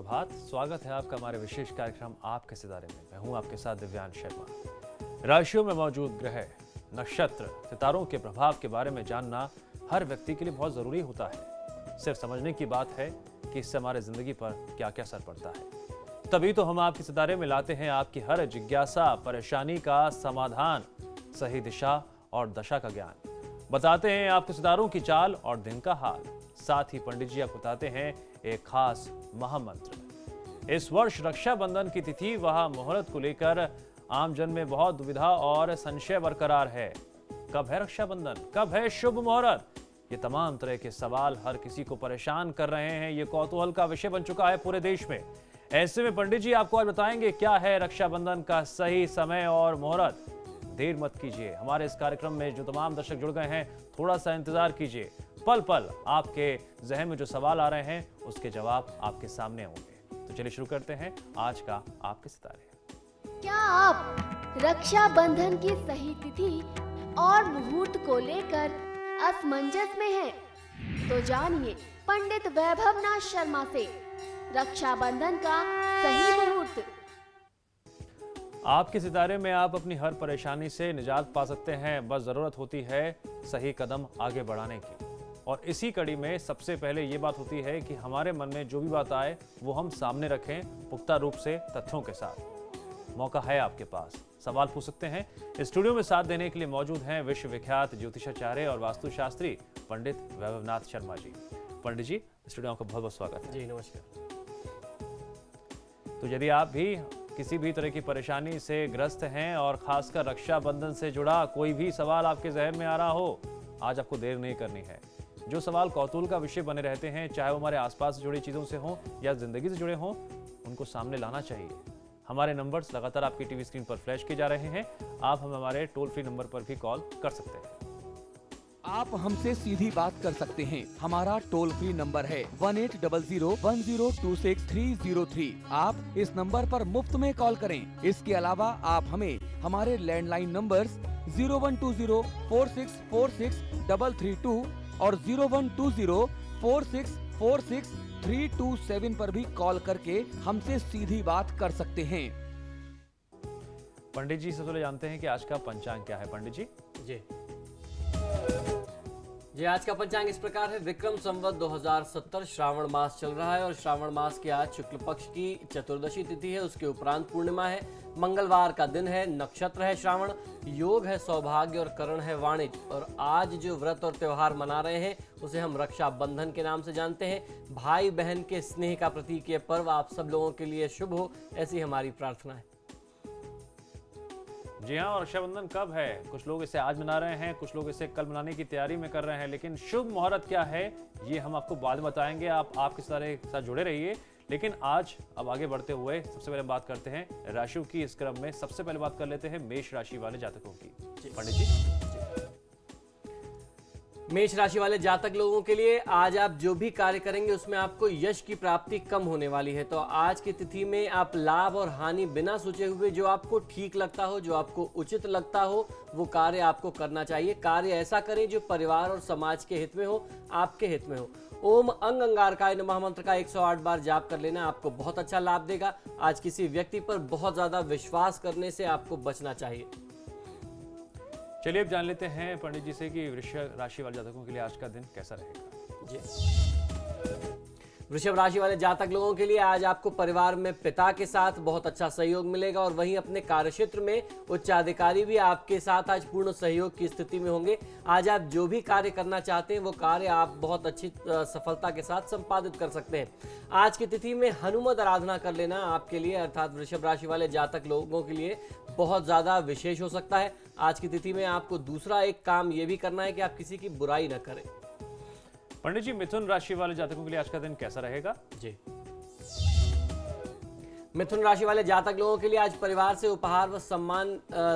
सुप्रभात। स्वागत है आपका हमारे विशेष कार्यक्रम आपके सितारे में। मैं हूं आपके साथ दिव्यांश शर्मा। राशियों में मौजूद ग्रह, नक्षत्र, सितारों के प्रभाव के बारे में जानना हर व्यक्ति के लिए बहुत जरूरी होता है। सिर्फ समझने की बात है कि इससे हमारे जिंदगी पर क्या क्या असर पड़ता है। तभी तो हम आपके सितारे में लाते हैं आपकी हर जिज्ञासा, परेशानी का समाधान, सही दिशा और दशा का ज्ञान। बताते हैं आपके सितारों की चाल और दिन का हाल। साथ ही पंडित जी आपको बताते हैं एक खास महामंत्र। इस वर्ष रक्षाबंधन की तिथि वह मुहूर्त को लेकर आमजन में बहुत दुविधा और संशय बरकरार है। कब है रक्षाबंधन, कब है शुभ मुहूर्त? ये तमाम तरह के सवाल हर किसी को परेशान कर रहे हैं। ये कौतूहल का विषय बन चुका है पूरे देश में। ऐसे में पंडित जी आपको आज बताएंगे क्या है रक्षाबंधन का सही समय और मुहूर्त। देर मत कीजिए, हमारे इस कार्यक्रम में जो तमाम दर्शक जुड़ गए हैं थोड़ा सा इंतजार कीजिए। पल पल आपके जहन में जो सवाल आ रहे हैं उसके जवाब आपके सामने होंगे। तो चलिए शुरू करते हैं आज का आपके सितारे। क्या आप रक्षाबंधन की सही तिथि और मुहूर्त को लेकर असमंजस में हैं? तो जानिए पंडित वैभवनाथ शर्मा से रक्षाबंधन का सही मुहूर्त। आपके सितारे में आप अपनी हर परेशानी से निजात पा सकते हैं। बस जरूरत होती है सही कदम आगे बढ़ाने की। और इसी कड़ी में सबसे पहले ये बात होती है कि हमारे मन में जो भी बात आए वो हम सामने रखें पुख्ता रूप से, तथ्यों के साथ। मौका है आपके पास, सवाल पूछ सकते हैं। स्टूडियो में साथ देने के लिए मौजूद हैं विश्व विख्यात ज्योतिषाचार्य और वास्तुशास्त्री पंडित वैभवनाथ शर्मा जी। पंडित जी, स्टूडियो का बहुत बहुत स्वागत है। जी नमस्कार। तो यदि आप भी किसी भी तरह की परेशानी से ग्रस्त हैं और खासकर रक्षाबंधन से जुड़ा कोई भी सवाल आपके जहन में आ रहा हो, आज आपको देर नहीं करनी है। जो सवाल कौतूहल का विषय बने रहते हैं, चाहे वो हमारे आसपास से जुड़ी चीज़ों से हों या जिंदगी से जुड़े हों, उनको सामने लाना चाहिए। हमारे नंबर्स लगातार आपकी टीवी स्क्रीन पर फ्लैश किए जा रहे हैं। आप हम हमारे टोल फ्री नंबर पर भी कॉल कर सकते हैं। आप हमसे सीधी बात कर सकते हैं। हमारा टोल फ्री नंबर है 180010263003। आप इस नंबर पर मुफ्त में कॉल करें। इसके अलावा आप हमें हमारे लैंडलाइन नंबर्स 012046463332 और 012046463327 पर भी कॉल करके हमसे सीधी बात कर सकते हैं। पंडित जी, सबसे पहले जानते हैं कि आज का पंचांग क्या है। पंडित जी जी आज का पंचांग इस प्रकार है। विक्रम संवत 2070 श्रावण मास चल रहा है और श्रावण मास के आज शुक्ल पक्ष की चतुर्दशी तिथि है। उसके उपरांत पूर्णिमा है। मंगलवार का दिन है। नक्षत्र है श्रावण। योग है सौभाग्य और करण है वाणिज्य। और आज जो व्रत और त्योहार मना रहे हैं उसे हम रक्षाबंधन के नाम से जानते हैं। भाई बहन के स्नेह का प्रतीक ये पर्व आप सब लोगों के लिए शुभ हो, ऐसी हमारी प्रार्थना है। जी हाँ, और रक्षाबंधन कब है? कुछ लोग इसे आज मना रहे हैं, कुछ लोग इसे कल मनाने की तैयारी में कर रहे हैं। लेकिन शुभ मुहूर्त क्या है ये हम आपको बाद में बताएंगे। आप आपके सारे साथ जुड़े रहिए। लेकिन आज अब आगे बढ़ते हुए सबसे पहले बात करते हैं राशियों की। इस क्रम में सबसे पहले बात कर लेते हैं मेष राशि वाले जातकों की। पंडित जी, मेष राशि वाले जातक लोगों के लिए आज आप जो भी कार्य करेंगे उसमें आपको यश की प्राप्ति कम होने वाली है। तो आज की तिथि में आप लाभ और हानि बिना सोचे हुए जो आपको ठीक लगता हो, जो आपको उचित लगता हो, वो कार्य आपको करना चाहिए। कार्य ऐसा करें जो परिवार और समाज के हित में हो, आपके हित में हो। ओम अंग अंगारकाय नमः मंत्र का 108 बार जाप कर लेना आपको बहुत अच्छा लाभ देगा। आज किसी व्यक्ति पर बहुत ज्यादा विश्वास करने से आपको बचना चाहिए। चलिए अब जान लेते हैं पंडित जी से कि वृषभ राशि वाले जातकों के लिए आज का दिन कैसा रहेगा। जी वृषभ राशि वाले जातक लोगों के लिए आज आपको परिवार में पिता के साथ बहुत अच्छा सहयोग मिलेगा और वहीं अपने कार्यक्षेत्र में उच्चाधिकारी भी आपके साथ आज पूर्ण सहयोग की स्थिति में होंगे। आज आप जो भी कार्य करना चाहते हैं वो कार्य आप बहुत अच्छी सफलता के साथ संपादित कर सकते हैं। आज की तिथि में हनुमत आराधना कर लेना आपके लिए अर्थात वृषभ राशि वाले जातक लोगों के लिए बहुत ज्यादा विशेष हो सकता है। आज की तिथि में आपको दूसरा एक काम ये भी करना है कि आप किसी की बुराई न करें। पंडित जी, मिथुन राशि वाले जातकों के लिए आज का दिन कैसा रहेगा? जी मिथुन राशि वाले जातक लोगों के लिए आज परिवार से उपहार व सम्मान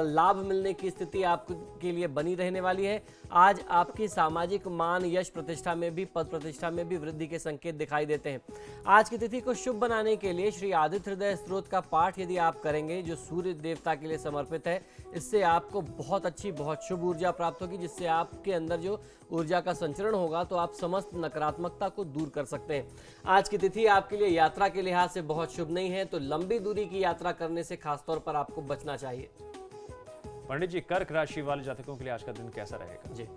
लाभ मिलने की स्थिति आपके लिए बनी रहने वाली है। आज आपकी सामाजिक मान, यश, प्रतिष्ठा में भी, पद प्रतिष्ठा में भी वृद्धि के संकेत दिखाई देते हैं। आज की तिथि को शुभ बनाने के लिए श्री आदित्य हृदय स्तोत्र का पाठ यदि आप करेंगे, जो सूर्य देवता के लिए समर्पित है, इससे आपको बहुत अच्छी, बहुत शुभ ऊर्जा प्राप्त होगी, जिससे आपके अंदर जो ऊर्जा का संचरण होगा तो आप समस्त नकारात्मकता को दूर कर सकते हैं। आज की तिथि आपके लिए यात्रा के लिहाज से बहुत शुभ नहीं है, तो लंबी दूरी की यात्रा करने से खासतौर पर आपको बचना चाहिए। पंडित जी, कर्क राशि वाले जातकों के लिए आज का दिन कैसा रहेगा? जी,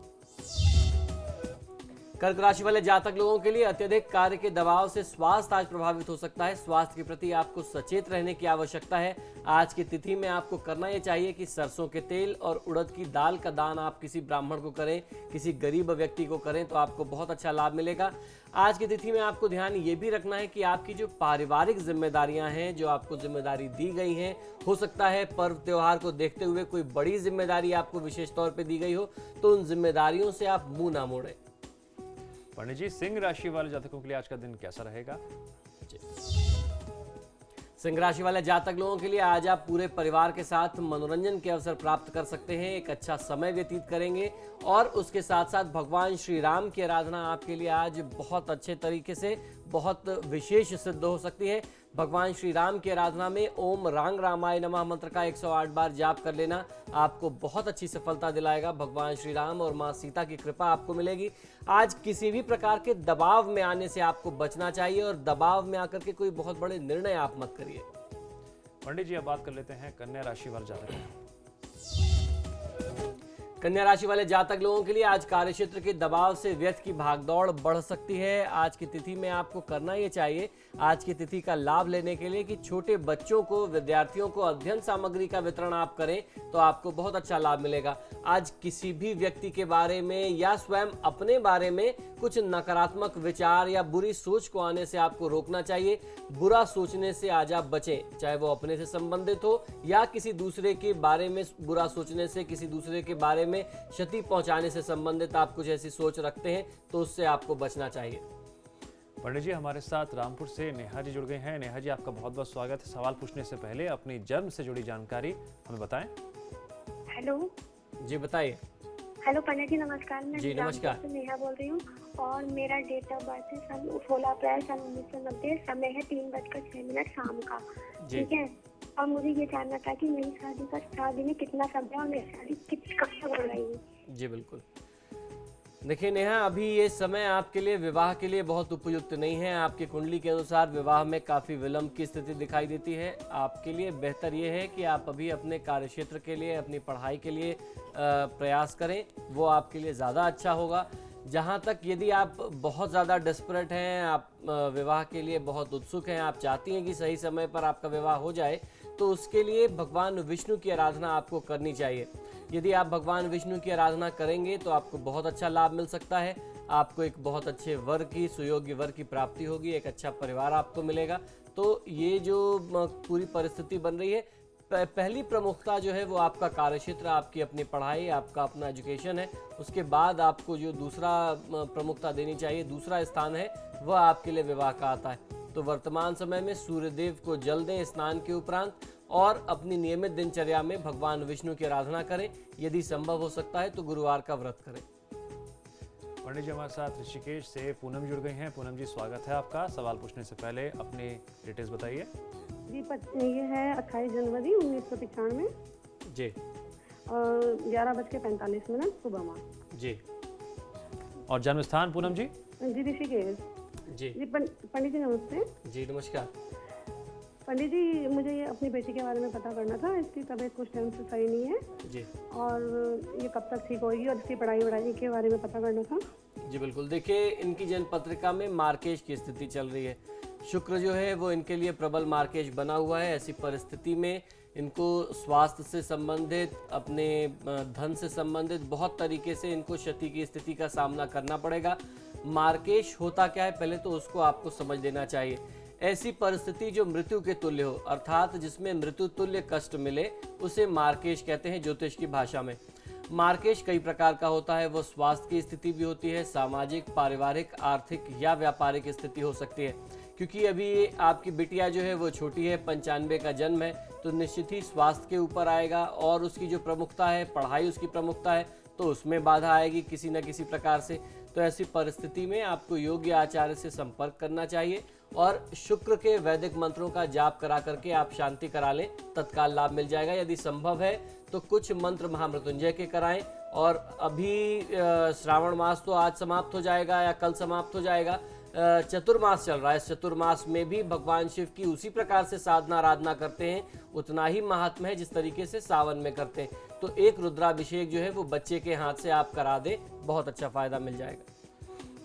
कर्क राशि वाले जातक लोगों के लिए अत्यधिक कार्य के दबाव से स्वास्थ्य आज प्रभावित हो सकता है। स्वास्थ्य के प्रति आपको सचेत रहने की आवश्यकता है। आज की तिथि में आपको करना यह चाहिए कि सरसों के तेल और उड़द की दाल का दान आप किसी ब्राह्मण को करें, किसी गरीब व्यक्ति को करें, तो आपको बहुत अच्छा लाभ मिलेगा। आज की तिथि में आपको ध्यान ये भी रखना है कि आपकी जो पारिवारिक जिम्मेदारियां हैं, जो आपको जिम्मेदारी दी गई हैं, हो सकता है पर्व त्योहार को देखते हुए कोई बड़ी जिम्मेदारी आपको विशेष तौर पर दी गई हो, तो उन जिम्मेदारियों से आप मुंह ना मोड़ें। पंडित जी, सिंह राशि वाले जातकों के लिए आज का दिन कैसा रहेगा? सिंह राशि वाले जातक लोगों के लिए आज आप पूरे परिवार के साथ मनोरंजन के अवसर प्राप्त कर सकते हैं। एक अच्छा समय व्यतीत करेंगे और उसके साथ साथ भगवान श्री राम की आराधना आपके लिए आज बहुत अच्छे तरीके से बहुत विशेष सिद्ध हो सकती है। भगवान श्री राम की आराधना में ओम रांग रामाय नमः मंत्र का 108 बार जाप कर लेना आपको बहुत अच्छी सफलता दिलाएगा। भगवान श्री राम और माँ सीता की कृपा आपको मिलेगी। आज किसी भी प्रकार के दबाव में आने से आपको बचना चाहिए और दबाव में आकर के कोई बहुत बड़े निर्णय आप मत करिए। पंडित जी, अब बात कर लेते हैं कन्या राशि वाले जातकों। कन्या राशि वाले जातक लोगों के लिए आज कार्यक्षेत्र के दबाव से व्यर्थ की भागदौड़ बढ़ सकती है। आज की तिथि में आपको करना ये चाहिए, आज की तिथि का लाभ लेने के लिए, कि छोटे बच्चों को, विद्यार्थियों को अध्ययन सामग्री का वितरण आप करें तो आपको बहुत अच्छा लाभ मिलेगा। आज किसी भी व्यक्ति के बारे में या स्वयं अपने बारे में कुछ नकारात्मक विचार या बुरी सोच को आने से आपको रोकना चाहिए। बुरा सोचने से आज आप बचें, चाहे वो अपने से संबंधित हो या किसी दूसरे के बारे में बुरा सोचने से, किसी दूसरे के बारे में क्षति पहुंचाने से संबंधित आप कुछ ऐसी सोच रखते हैं तो उससे आपको बचना चाहिए। पंडित जी, हमारे साथ रामपुर से नेहा जी जुड़ गए हैं। नेहा जी, आपका बहुत बहुत स्वागत है। सवाल पूछने से पहले अपनी जन्म से जुड़ी जानकारी हमें बताएं। हेलो जी बताइए। हेलो पंडित जी, नमस्कार। मैं जी, नमस्कार। रामपुर से नेहा बोल रही हूँ और मेरा डेट ऑफ बर्थ है 16 अप्रैल 1990। समय है 3:06 शाम का। जी। ठीक है, और मुझे ये जानना था कि मेरी शादी में कितना समय है और मेरी शादी कब तक हो रही है। जी बिल्कुल। देखिए नेहा, अभी ये समय आपके लिए विवाह के लिए बहुत उपयुक्त नहीं है। आपकी कुंडली के अनुसार विवाह में काफ़ी विलंब की स्थिति दिखाई देती है। आपके लिए बेहतर ये है कि आप अभी अपने कार्यक्षेत्र के लिए, अपनी पढ़ाई के लिए प्रयास करें, वो आपके लिए ज़्यादा अच्छा होगा। जहाँ तक यदि आप बहुत ज़्यादा डेस्परेट हैं, आप विवाह के लिए बहुत उत्सुक हैं, आप चाहती हैं कि सही समय पर आपका विवाह हो जाए, तो उसके लिए भगवान विष्णु की आराधना आपको करनी चाहिए। यदि आप भगवान विष्णु की आराधना करेंगे तो आपको बहुत अच्छा लाभ मिल सकता है। आपको एक बहुत अच्छे वर की, सुयोग्य वर की प्राप्ति होगी, एक अच्छा परिवार आपको मिलेगा। तो ये जो पूरी परिस्थिति बन रही है, पहली प्रमुखता जो है वो आपका कार्यक्षेत्र, आपकी अपनी पढ़ाई, आपका अपना एजुकेशन है। उसके बाद आपको जो दूसरा प्रमुखता देनी चाहिए, दूसरा स्थान है, वह आपके लिए विवाह का आता है। तो वर्तमान समय में सूर्यदेव को जल दें स्नान के उपरांत और अपनी नियमित दिनचर्या में भगवान विष्णु की आराधना करें। यदि संभव हो सकता है तो गुरुवार का व्रत करें। पंडित जी, हमारे साथ ऋषिकेश से पूनम जुड़ गई हैं। पूनम जी, स्वागत है आपका। सवाल पूछने से पहले अपनी डिटेल्स बताइए। जी, ये है 28 जनवरी 1995 जी। 11:45 सुबह में। जी। और जन्म स्थान पूनम जी? जी, ऋषिकेश। जी। जी, पंडित जी नमस्ते। जी नमस्कार। पंडित जी, मुझे ये अपनी बेटी के बारे में पता करना था। इसकी तबीयत कुछ टाइम से सही नहीं है जी। और ये कब तक ठीक होगी, और इसकी पढ़ाई वढ़ाई के बारे में पता करना था। जी बिल्कुल। देखिए, इनकी जन्म पत्रिका में मार्केश की स्थिति चल रही है। शुक्र जो है वो इनके लिए प्रबल मार्केश बना हुआ है। ऐसी परिस्थिति में इनको स्वास्थ्य से संबंधित, अपने धन से संबंधित बहुत तरीके से इनको क्षति की स्थिति का सामना करना पड़ेगा। मार्केश होता क्या है, पहले तो उसको आपको समझ लेना चाहिए। ऐसी परिस्थिति जो मृत्यु के तुल्य हो, अर्थात जिसमें मृत्यु तुल्य कष्ट मिले, उसे मार्केश कहते हैं ज्योतिष की भाषा में। मार्केश कई प्रकार का होता है, वो स्वास्थ्य की स्थिति भी होती है, सामाजिक, पारिवारिक, आर्थिक या व्यापारिक स्थिति हो सकती है। क्योंकि अभी आपकी बिटिया जो है वो छोटी है, 95 का जन्म है, तो निश्चित ही स्वास्थ्य के ऊपर आएगा और उसकी जो प्रमुखता है, पढ़ाई उसकी प्रमुखता है, तो उसमें बाधा आएगी किसी न किसी प्रकार से। तो ऐसी परिस्थिति में आपको योग्य आचार्य से संपर्क करना चाहिए और शुक्र के वैदिक मंत्रों का जाप करा करके आप शांति करा लें, तत्काल लाभ मिल जाएगा। यदि संभव है तो कुछ मंत्र महामृत्युंजय के कराएं। और अभी श्रावण मास तो आज समाप्त हो जाएगा या कल समाप्त हो जाएगा, चतुर्मास चल रहा है। इस चतुर्मास में भी भगवान शिव की उसी प्रकार से साधना आराधना करते हैं, उतना ही महात्म्य है जिस तरीके से सावन में करते हैं। तो एक रुद्राभिषेक जो है वो बच्चे के हाथ से आप करा दें, बहुत अच्छा फायदा मिल जाएगा।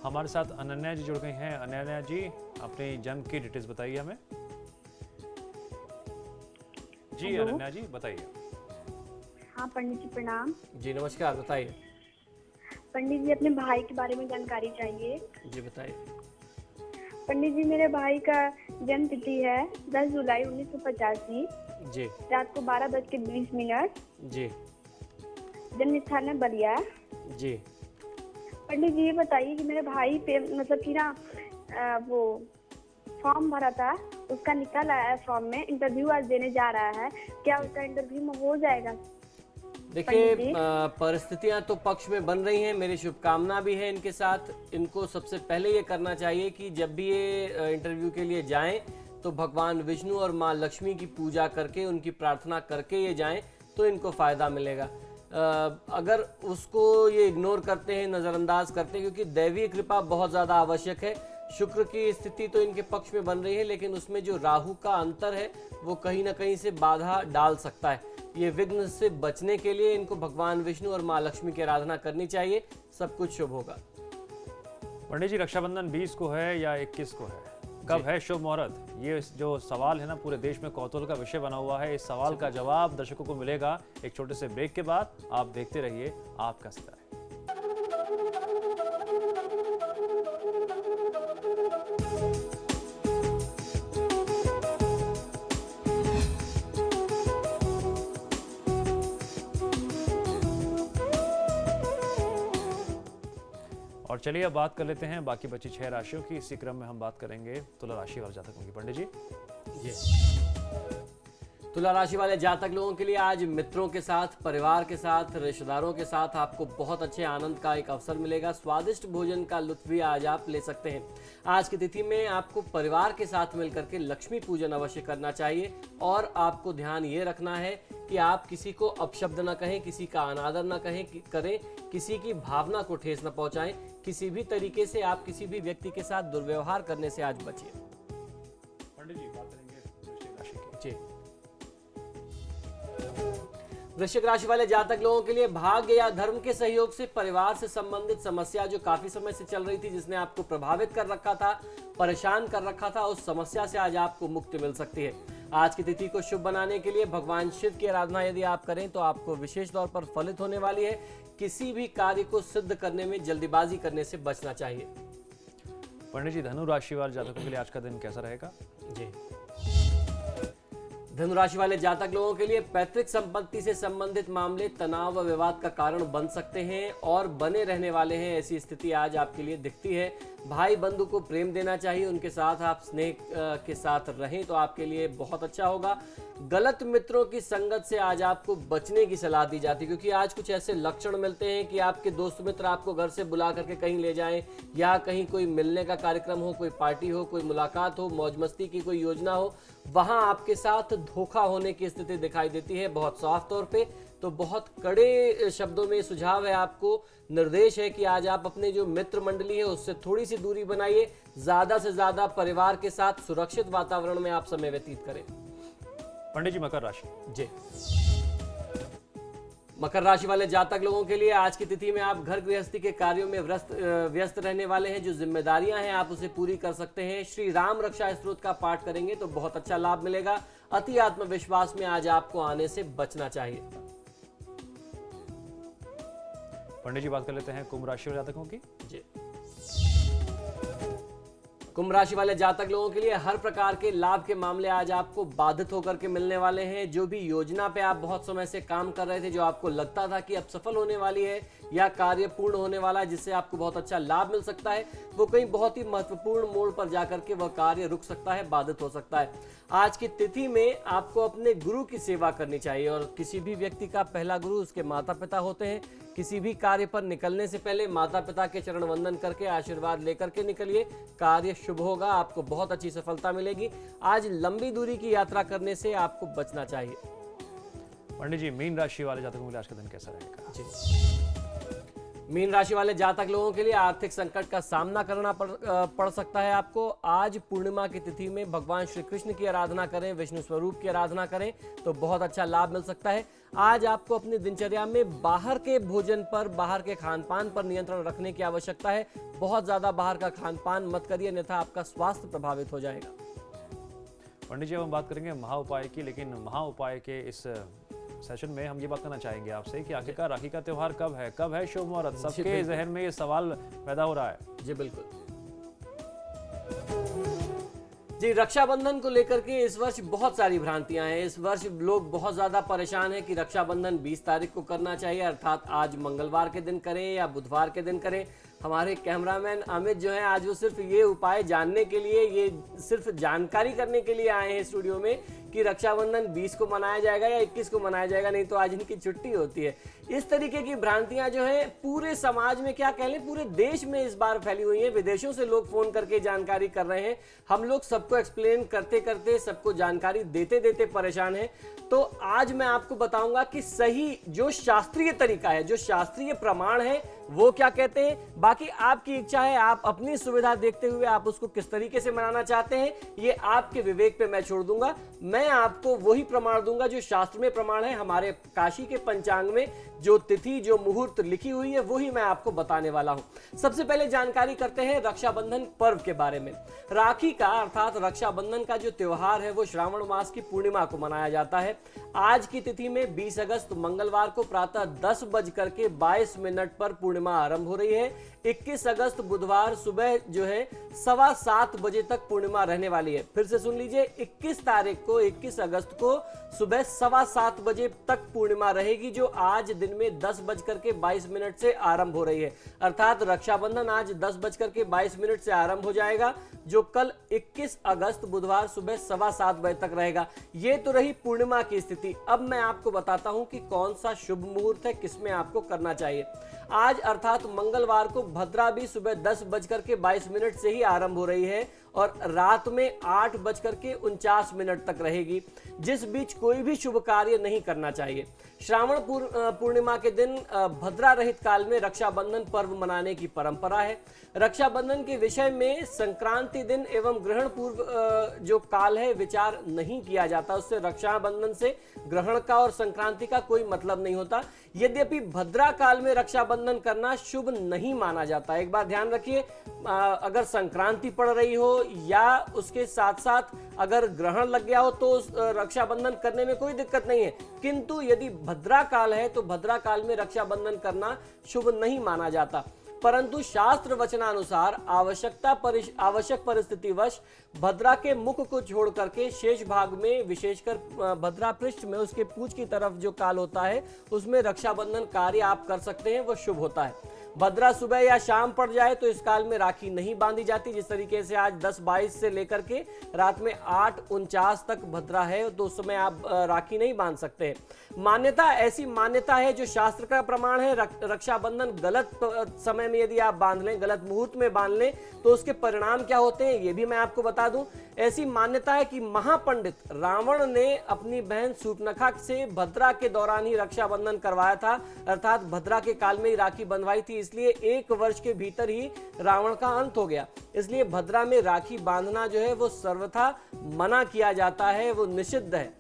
हमारे साथ अनन्या जी जुड़ गई हैं। अनन्या जी, अपनी जन्म की डिटेल्स बताइए हमें। जी अनन्या जी बताइए। हाँ पंडित जी प्रणाम। जी नमस्कार, बताइए। पंडित जी अपने भाई के बारे में जानकारी चाहिए। जी बताइए। पंडित जी मेरे भाई का जन्म तिथि है 10 जुलाई 1985, जी रात को 12:20। जी जन्म स्थान है बलिया। जी पंडित जी ये बताइए कि मेरे भाई पे मतलब कि ना वो फॉर्म भरा था, उसका निकल आया है फॉर्म में, इंटरव्यू आज देने जा रहा है, क्या उसका इंटरव्यू में हो जाएगा? देखिए, परिस्थितियां तो पक्ष में बन रही हैं, मेरी शुभकामना भी है इनके साथ। इनको सबसे पहले ये करना चाहिए कि जब भी ये इंटरव्यू के लिए जाएं तो भगवान विष्णु और माँ लक्ष्मी की पूजा करके, उनकी प्रार्थना करके ये जाएं तो इनको फायदा मिलेगा। अगर उसको ये इग्नोर करते हैं, नज़रअंदाज करते हैं, क्योंकि दैवीय कृपा बहुत ज़्यादा आवश्यक है। शुक्र की स्थिति तो इनके पक्ष में बन रही है, लेकिन उसमें जो राहु का अंतर है वो कहीं ना कहीं से बाधा डाल सकता है। ये विघ्न से बचने के लिए इनको भगवान विष्णु और माँ लक्ष्मी की आराधना करनी चाहिए, सब कुछ शुभ होगा। पंडित जी, रक्षाबंधन 20 को है या 21 को है? कब है शुभ मुहूर्त? ये जो सवाल है ना, पूरे देश में कौतूहल का विषय बना हुआ है। इस सवाल का जवाब दर्शकों को मिलेगा एक छोटे से ब्रेक के बाद। आप देखते रहिए आपका सितारा। और चलिए अब बात कर लेते हैं बाकी बची 6 राशियों की। इसी क्रम में हम बात करेंगे तुला राशि वाले जातकों की। पंडित जी, तुला राशि वाले जातक लोगों के लिए आज मित्रों के साथ, परिवार के साथ, रिश्तेदारों के साथ आपको बहुत अच्छे आनंद का एक अवसर मिलेगा। स्वादिष्ट भोजन का लुत्फ भी आज आप ले सकते हैं। आज की तिथि में आपको परिवार के साथ मिलकर के लक्ष्मी पूजन अवश्य करना चाहिए और आपको ध्यान ये रखना है कि आप किसी को अपशब्द न कहें, किसी का अनादर न करें, किसी की भावना को ठेस न पहुंचाएं। किसी भी तरीके से आप किसी भी व्यक्ति के साथ दुर्व्यवहार करने से आज बचिए। पंडित जी बात करेंगे वृश्चिक राशि की। जी, वृश्चिक राशि वाले जातक लोगों के लिए भाग्य या धर्म के सहयोग से परिवार से संबंधित समस्या जो काफी समय से चल रही थी, जिसने आपको प्रभावित कर रखा था, परेशान कर रखा था, उस समस्या से आज आपको मुक्ति मिल सकती है। आज की तिथि को शुभ बनाने के लिए भगवान शिव की आराधना यदि आप करें तो आपको विशेष तौर पर फलित होने वाली है। किसी भी कार्य को सिद्ध करने में जल्दीबाजी करने से बचना चाहिए। पंडित जी, धनु राशि वाले जातकों के लिए आज का दिन कैसा रहेगा? जी, धनु राशि वाले जातक लोगों के लिए पैतृक संपत्ति से संबंधित मामले तनाव व विवाद का कारण बन सकते हैं और बने रहने वाले हैं। ऐसी स्थिति आज आपके लिए दिखती है। भाई बंधु को प्रेम देना चाहिए, उनके साथ आप स्नेह के साथ रहें तो आपके लिए बहुत अच्छा होगा। गलत मित्रों की संगत से आज आपको बचने की सलाह दी जाती है, क्योंकि आज कुछ ऐसे लक्षण मिलते हैं कि आपके दोस्त मित्र आपको घर से बुला करके कहीं ले जाएं या कहीं कोई मिलने का कार्यक्रम हो, कोई पार्टी हो, कोई मुलाकात हो, मौज मस्ती की कोई योजना हो, वहां आपके साथ धोखा होने की स्थिति दिखाई देती है बहुत साफ तौर पे। तो बहुत कड़े शब्दों में सुझाव है, आपको निर्देश है कि आज आप अपने जो मित्र मंडली है उससे थोड़ी सी दूरी बनाइए। ज्यादा से ज्यादा परिवार के साथ सुरक्षित वातावरण में आप समय व्यतीत करें। पंडित जी, मकर राशि। जी, मकर राशि वाले जातक लोगों के लिए आज की तिथि में आप घर गृहस्थी के कार्यों में व्यस्त रहने वाले हैं। जो जिम्मेदारियां हैं आप उसे पूरी कर सकते हैं। श्री राम रक्षा स्तोत्र का पाठ करेंगे तो बहुत अच्छा लाभ मिलेगा। अति आत्मविश्वास में आज आपको आने से बचना चाहिए। पंडित जी, बात कर लेते हैं कुंभ राशि वाले जातकों की। जी, कुंभ राशि वाले जातक लोगों के लिए हर प्रकार के लाभ के मामले आज आपको बाधित होकर के मिलने वाले हैं। जो भी योजना पे आप बहुत समय से काम कर रहे थे, जो आपको लगता था कि अब सफल होने वाली है या कार्य पूर्ण होने वाला है, जिससे आपको बहुत अच्छा लाभ मिल सकता है, वो कहीं बहुत ही महत्वपूर्ण मोड़ पर जाकर के वह कार्य रुक सकता है, बाधित हो सकता है। आज की तिथि में आपको अपने गुरु की सेवा करनी चाहिए और किसी भी व्यक्ति का पहला गुरु उसके माता पिता होते हैं। किसी भी कार्य पर निकलने से पहले माता पिता के चरण वंदन करके आशीर्वाद लेकर के निकलिए, कार्य शुभ होगा, आपको बहुत अच्छी सफलता मिलेगी। आज लंबी दूरी की यात्रा करने से आपको बचना चाहिए। पंडित जी, मीन राशि वाले जातकों के लिए आज का दिन कैसा रहेगा? मीन राशि वाले जातक लोगों के लिए आर्थिक संकट का सामना करना पड़ सकता है आपको। आज पूर्णिमा की तिथि में भगवान श्री कृष्ण की आराधना करें, विष्णु स्वरूप की आराधना करें तो बहुत अच्छा लाभ मिल सकता है। आज आपको अपनी दिनचर्या में बाहर के भोजन पर, बाहर के खान पान पर नियंत्रण रखने की आवश्यकता है। बहुत ज्यादा बाहर का खान पान मत करिए, अन्यथा आपका स्वास्थ्य प्रभावित हो जाएगा। पंडित जी, हम बात करेंगे महा उपाय की, लेकिन महा उपाय के इस सेशन में हम ये बात करना चाहेंगे आपसे कि आखिरकार राखी का त्योहार कब है शुभ मुहूर्त? सबके जहन में ये सवाल पैदा हो रहा है। जी बिल्कुल जी। रक्षाबंधन को लेकर के इस वर्ष बहुत सारी भ्रांतियां हैं। इस वर्ष लोग बहुत ज्यादा परेशान हैं कि रक्षाबंधन 20 तारीख को करना चाहिए, अर्थात आज मंगलवार के दिन करें या बुधवार के दिन करें। हमारे कैमरामैन अमित जो है आज वो सिर्फ ये उपाय जानने के लिए, ये सिर्फ जानकारी करने के लिए आए हैं स्टूडियो में कि रक्षाबंधन 20 को मनाया जाएगा या 21 को मनाया जाएगा, नहीं तो आज इनकी छुट्टी होती है। इस तरीके की भ्रांतियां जो है पूरे समाज में, क्या कह लें, पूरे देश में इस बार फैली हुई हैं। विदेशों से लोग फोन करके जानकारी कर रहे हैं। हम लोग सबको एक्सप्लेन करते करते, सबको जानकारी देते देते परेशान हैं। तो आज मैं आपको बताऊंगा कि सही जो शास्त्रीय तरीका है, जो शास्त्रीय प्रमाण है, वो क्या कहते हैं। बाकी आपकी इच्छा है, आप अपनी सुविधा देखते हुए आप उसको किस तरीके से मनाना चाहते हैं, ये आपके विवेक पे मैं छोड़ दूंगा। मैं आपको वही प्रमाण दूंगा जो शास्त्र में प्रमाण है। हमारे काशी के पंचांग में जो तिथि, जो मुहूर्त लिखी हुई है, वही मैं आपको बताने वाला हूं। सबसे पहले जानकारी करते हैं रक्षाबंधन पर्व के बारे में। राखी का अर्थात रक्षाबंधन का जो त्योहार है वो श्रावण मास की पूर्णिमा को मनाया जाता है। आज की तिथि में 20 अगस्त मंगलवार को प्रातः 10:22 पर पूर्णिमा आरंभ हो रही है। 21 अगस्त बुधवार सुबह जो है 7:15 बजे तक पूर्णिमा रहने वाली है। फिर से सुन लीजिए, 21 अगस्त को सुबह 7:15 बजे तक पूर्णिमा रहेगी, जो आज दिन में 10:22 से आरंभ हो रही है। अर्थात रक्षाबंधन आज 10:22 से आरंभ हो जाएगा, जो कल 21 अगस्त बुधवार सुबह 7:15 बजे तक रहेगा। ये तो रही पूर्णिमा की स्थिति। अब मैं आपको बताता हूं कि कौन सा शुभ मुहूर्त है, किसमें आपको करना चाहिए। आज अर्थात मंगलवार को भद्रा भी सुबह 10:22 से ही आरंभ हो रही है और रात में 8:49 तक रहेगी, जिस बीच कोई भी शुभ कार्य नहीं करना चाहिए। श्रावण पूर्णिमा के दिन भद्रा रहित काल में रक्षाबंधन पर्व मनाने की परंपरा है। रक्षाबंधन के विषय में संक्रांति दिन एवं ग्रहण पूर्व जो काल है विचार नहीं किया जाता। उससे रक्षाबंधन से ग्रहण का और संक्रांति का कोई मतलब नहीं होता। यद्यपि भद्रा काल में रक्षाबंधन करना शुभ नहीं माना जाता। एक बात ध्यान रखिए, अगर संक्रांति पड़ रही हो या उसके साथ साथ अगर ग्रहण लग गया हो तो रक्षाबंधन करने में कोई दिक्कत नहीं है, किंतु यदि भद्रा काल है तो भद्रा काल में रक्षाबंधन करना शुभ नहीं माना जाता। परंतु शास्त्र वचनानुसार आवश्यक परिस्थितिवश भद्रा के मुख को छोड़ करके शेष भाग में, विशेषकर भद्रा पृष्ठ में उसके पूंछ की तरफ जो काल होता है उसमें रक्षाबंधन कार्य आप कर सकते हैं, वो शुभ होता है। भद्रा सुबह या शाम पड़ जाए तो इस काल में राखी नहीं बांधी जाती। जिस तरीके से आज 10:22 से लेकर के रात में 8:49 तक भद्रा है, तो उस समय आप राखी नहीं बांध सकते हैं। मान्यता, ऐसी मान्यता है जो शास्त्र का प्रमाण है। रक्षाबंधन गलत समय में यदि आप बांध लें, गलत मुहूर्त में बांध लें, तो उसके परिणाम क्या होते हैं ये भी मैं आपको बता दूं। ऐसी मान्यता है कि महापंडित रावण ने अपनी बहन सूर्पनखा से भद्रा के दौरान ही रक्षाबंधन करवाया था, अर्थात भद्रा के काल में ही राखी बंधवाई थी। इसलिए 1 वर्ष के भीतर ही रावण का अंत हो गया। इसलिए भद्रा में राखी बांधना जो है वो सर्वथा मना किया जाता है, वो निषिद्ध है।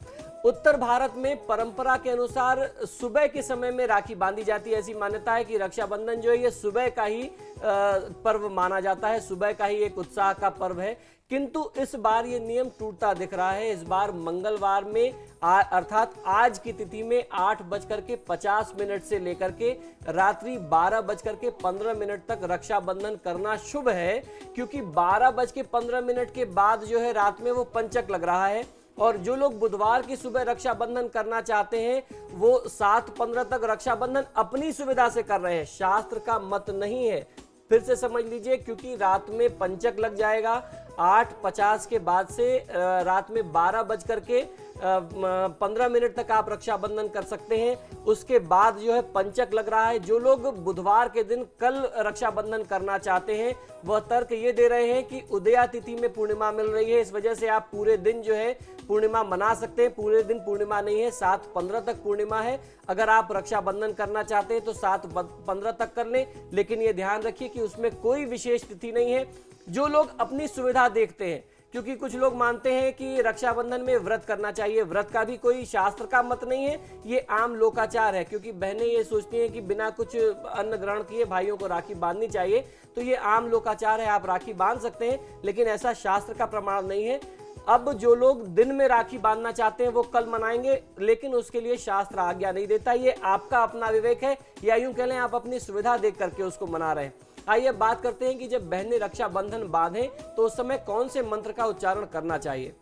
उत्तर भारत में परंपरा के अनुसार सुबह के समय में राखी बांधी जाती है। ऐसी मान्यता है कि रक्षाबंधन जो है ये सुबह का ही पर्व माना जाता है, सुबह का ही एक उत्साह का पर्व है। किंतु इस बार ये नियम टूटता दिख रहा है। इस बार मंगलवार में अर्थात आज की तिथि में 8:50 से लेकर के रात्रि 12:15 तक रक्षाबंधन करना शुभ है, क्योंकि 12:15 के बाद जो है रात में वो पंचक लग रहा है। और जो लोग बुधवार की सुबह रक्षाबंधन करना चाहते हैं वो 7:15 तक रक्षाबंधन अपनी सुविधा से कर रहे हैं, शास्त्र का मत नहीं है। फिर से समझ लीजिए, क्योंकि रात में पंचक लग जाएगा। 8:50 के बाद से रात में 12:15 तक आप रक्षाबंधन कर सकते हैं। उसके बाद जो है पंचक लग रहा है। जो लोग बुधवार के दिन कल रक्षाबंधन करना चाहते हैं वह तर्क ये दे रहे हैं कि उदया तिथि में पूर्णिमा मिल रही है, इस वजह से आप पूरे दिन जो है पूर्णिमा मना सकते हैं। पूरे दिन पूर्णिमा नहीं है, 7:15 तक पूर्णिमा है। अगर आप रक्षाबंधन करना चाहते हैं तो 7:15 तक कर लें, लेकिन ये ध्यान रखिए कि उसमें कोई विशेष तिथि नहीं है। जो लोग अपनी सुविधा देखते हैं, क्योंकि कुछ लोग मानते हैं कि रक्षाबंधन में व्रत करना चाहिए, व्रत का भी कोई शास्त्र का मत नहीं है, ये आम लोकाचार है। क्योंकि बहनें ये सोचती हैं कि बिना कुछ अन्न ग्रहण किए भाइयों को राखी बांधनी चाहिए, तो ये आम लोकाचार है, आप राखी बांध सकते हैं, लेकिन ऐसा शास्त्र का प्रमाण नहीं है। अब जो लोग दिन में राखी बांधना चाहते हैं वो कल मनाएंगे, लेकिन उसके लिए शास्त्र आज्ञा नहीं देता। ये आपका अपना विवेक है, या यूं कह लें आप अपनी सुविधा देख करके उसको मना रहे हैं। आइए बात करते हैं कि जब बहनें रक्षाबंधन बांधें तो उस समय कौन से मंत्र का उच्चारण करना चाहिए।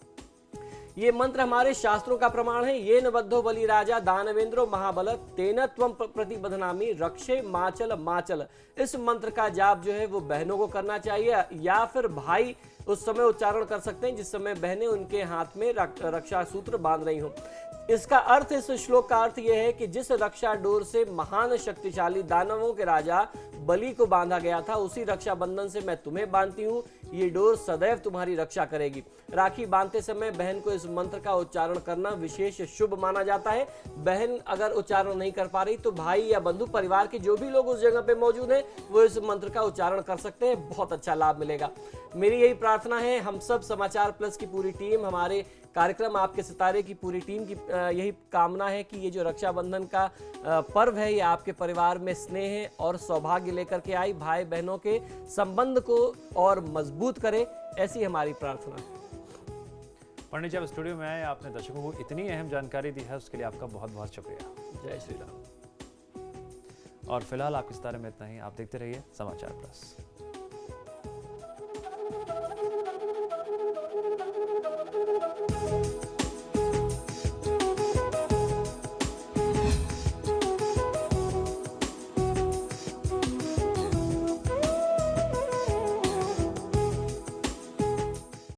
ये मंत्र हमारे शास्त्रों का प्रमाण है। ये न बद्धो बलि राजा दानवेंद्रो महाबल तेन त्वं प्रतिबध्नामि रक्षे माचल माचल। इस मंत्र का जाप जो है वो बहनों को करना चाहिए, या फिर भाई उस समय उच्चारण कर सकते हैं जिस समय बहनें उनके हाथ में रक्षा सूत्र बांध रही हो। इसका अर्थ, इस श्लोक का अर्थ यह है कि जिस रक्षा डोर से महान शक्तिशाली दानवों के राजा बलि को बांधा गया था, उसी रक्षाबंधन से मैं तुम्हें बांधती हूँ। ये डोर सदैव तुम्हारी रक्षा करेगी। राखी बांधते समय बहन को इस मंत्र का उच्चारण करना विशेष शुभ माना जाता है। बहन अगर उच्चारण नहीं कर पा रही तो भाई या बंधु परिवार के जो भी लोग उस जगह पे मौजूद हैं वो इस मंत्र का उच्चारण कर सकते हैं, बहुत अच्छा लाभ मिलेगा। मेरी यही प्रार्थना है, हम सब समाचार प्लस की पूरी टीम, हमारे कार्यक्रम आपके सितारे की पूरी टीम की यही कामना है कि ये जो रक्षाबंधन का पर्व है ये आपके परिवार में स्नेह और सौभाग्य लेकर के आई, भाई बहनों के संबंध को और मजबूत करे, ऐसी हमारी प्रार्थना है। पंडित जी, आप स्टूडियो में आए, आपने दर्शकों को इतनी अहम जानकारी दी है, उसके लिए आपका बहुत बहुत शुक्रिया। जय श्री राम। और फिलहाल आपके सितारे में इतना ही। आप देखते रहिए समाचार प्लस।